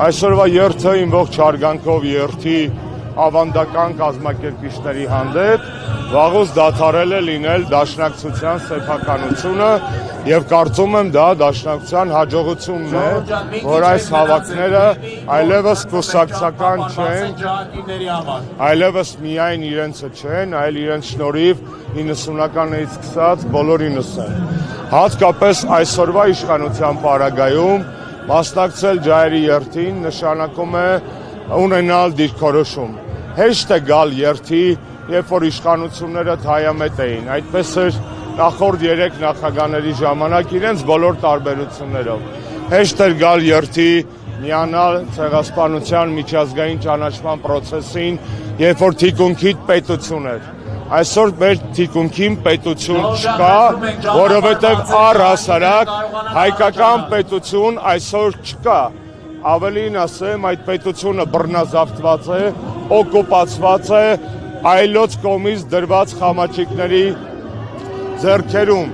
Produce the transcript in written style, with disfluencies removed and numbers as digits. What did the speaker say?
Այսօրվա երթը իմ ողջ հարգանքով երթի ավանդական կազմակերպիչների հանդեպ վաղուց դադարել է լինել դաշնակցության սեփականությունը եւ կարծում եմ դա դաշնակցության հաջողությունն է, որ այս հավաքները այլևս կուսակցական չեն, այլևս միայն իրենցը չեն, այլ իրենց շնորհիվ 90-ականներից սկսած բոլորինս են։ Հատկապես այսօրվա իշխանության պարագայում մասնակցել ջահերի երթին նշանակում է ունենալ դիրքորոշում։ Հեշտ է գալ երթի, երբ որ իշխանությունները թայամետ էին, այդպես էր նախորդ 3 նախագահների ժամանակ իրենց բոլոր տարբերություններով։ Հեշտ էր գալ երթի, միանալ ցեղասպանության միջազգային ճանաչման process-ին, երբ որ թիկունքիդ պետություն էր։ Այսօր մեր թիկունքին պետություն չկա, որովհետև առհասարակ հայկական պետություն այսօր չկա։ Ավելին ասեմ, այդ պետությունը բռնազավթված է, օկուպացված է այլոց կողմից դրված խամաչիկների ձեռքերում։